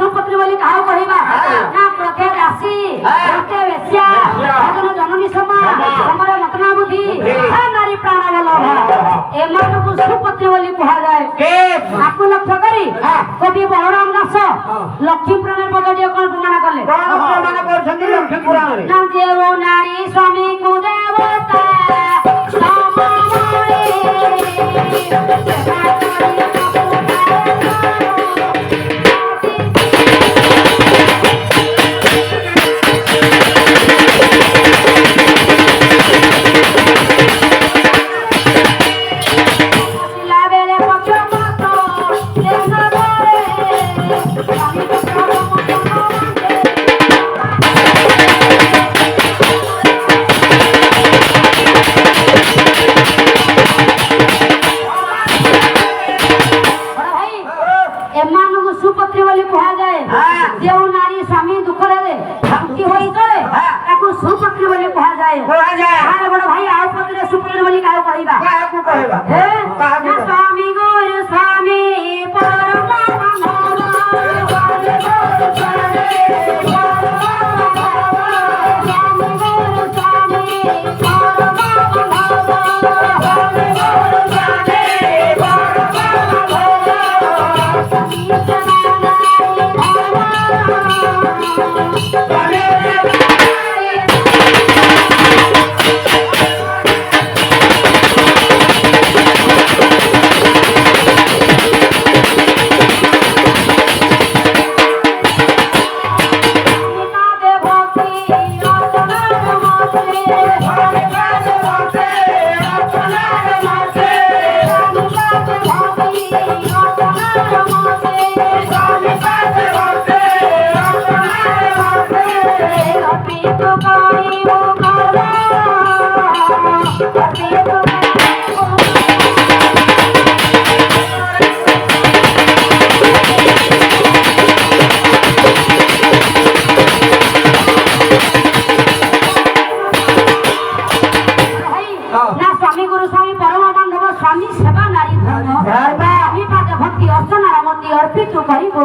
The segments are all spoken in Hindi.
सुपत्नी बोली काहू कहबा ना प्रखे राशि प्रखे वेश्या भजन जननी समा हमर मतना बुद्धि आ नारी प्राण बल एमान को सुपत्नी बोली कहा जाए के आपको लक्ष्य करी कवि बलराम दास लक्ष्मी पुराण पदटिए कोन प्रमाण करले कोन प्रमाण करछन लक्ष्मी पुराण रे ना देव नारी स्वामी को देवता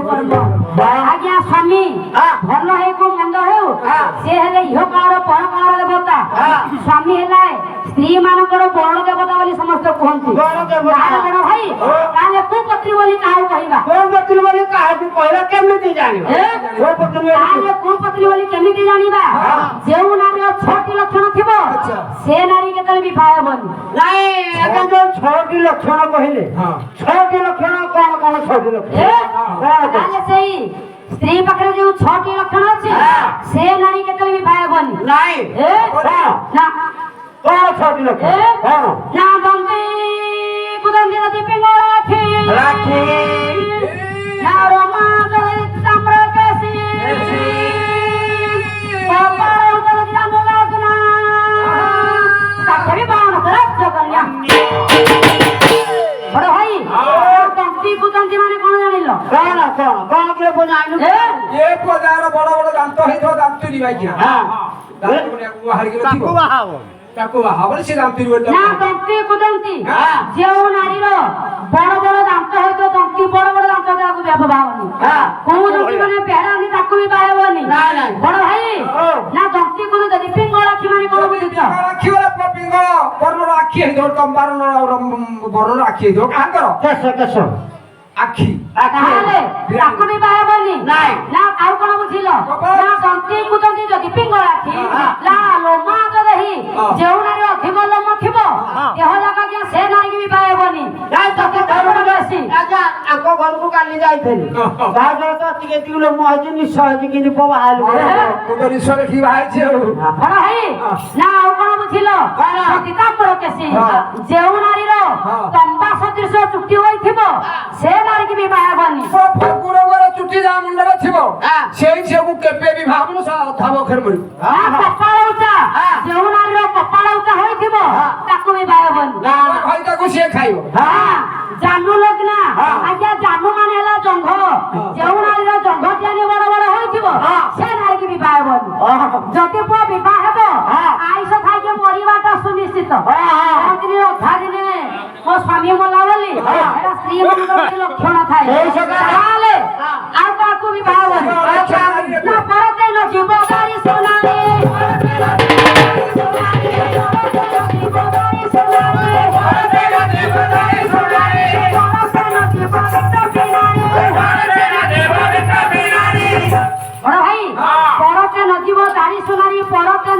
आज्ञा स्वामी भल है को मंद हो से हेले इह कालर पर कालर देवता स्वामी हेला स्त्री मानकर बड़ देवता बोली समस्त कहंती बड़ भाई ताले को पत्री बोली काहू कहबा को पत्री बोली काहू कहबा केमिति जानिबा को पत्री ताले को पत्री बोली केमिति जानिबा जेउ नारी छोटी लक्षण थिबो से नारी के तले विवाह बन नाही एका जो छोटी लक्षण कहिले छोटी लक्षण कोन कोन छोटी लक्षण ताले सेई स्त्री पकड़े जो छोटी लक्षण अछि से नारी के तले विवाह बन नाही ना कोन छोटी लक्षण ना बंदी कुदंदी नदी पिंगला थी राखी ना रोमा गले ताम्र केसी पापा उतर जानो लागना ताकि बाण करत जगन्या बड़ भाई बंदी कुदंदी माने कोन जानिलो कोन के बजाइनु ए पजार बड़ बड़ दांत हेथो दांत दिबाई किया हां दांत कोने को हार गेलो ताको बाहाव ताको बाहाव से दांत दिबो ना बंदी कुदंदी जेउ नारी रो बड़ बड़ दांत हेथो बंदी बड़ बड़ दांत ताको व्यवहारनी हां को जति माने पेहरानी ताको भी बाहावनी ना ना बड़ भाई ना बंदी को जति पिंगला की माने कोन बुझिछ आखी वाला पिंगला बड़ आखी हेथो तंबार बड़ आखी हेथो का करो केसो आखी आखी ताको भी बाहावनी नाही ना आउ कोन बुझिलो ना बंदी कुदंदी जति पिंगला की ला लोमा जदहि जेउ नारी अधिक लोम थिबो देह लगा के से नारी की भी बाहावनी जाय तके धर्म बेसी राजा आको घर को काली जाइथेली बाजर तो टिके टिके लोम आजि निश्चय कि नि बहालु को तो निश्चय की बाहाइ छे बड़ भाई ना आउ कोन बुझिलो सतीता पर केसी जेउ नारी रो तंबा सदृश चुटी होई थिबो से नारी की भी बाहावनी फकुर वर चुटी जा मुंडर थिबो सेई सेगु केपे भी भावनु सा थाबो खरमरी कपाळौचा जेउ नारी रो कपाळौचा होई थिबो ताको भी बाहावनी ना भाई ताको से खाइबो हां जानू लगना आज्ञा जानू माने हला जंघ जेउ नारी रो जंघ त्यानी बड़ बड़ होई थिबो से नारी की भी बाहावनी जति पो विवाह हेबो आइस खाइ के मरिबाटा सुनिश्चित रात्रि अधा दिने मो स्वामी मला बोली एरा स्त्री मनकर लक्षण थाए ताले आ ताको विवाह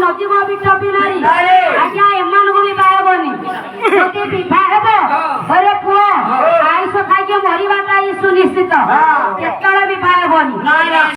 ନଦୀ ମୋ ବିଟ ବି ନାରୀ ନାରୀ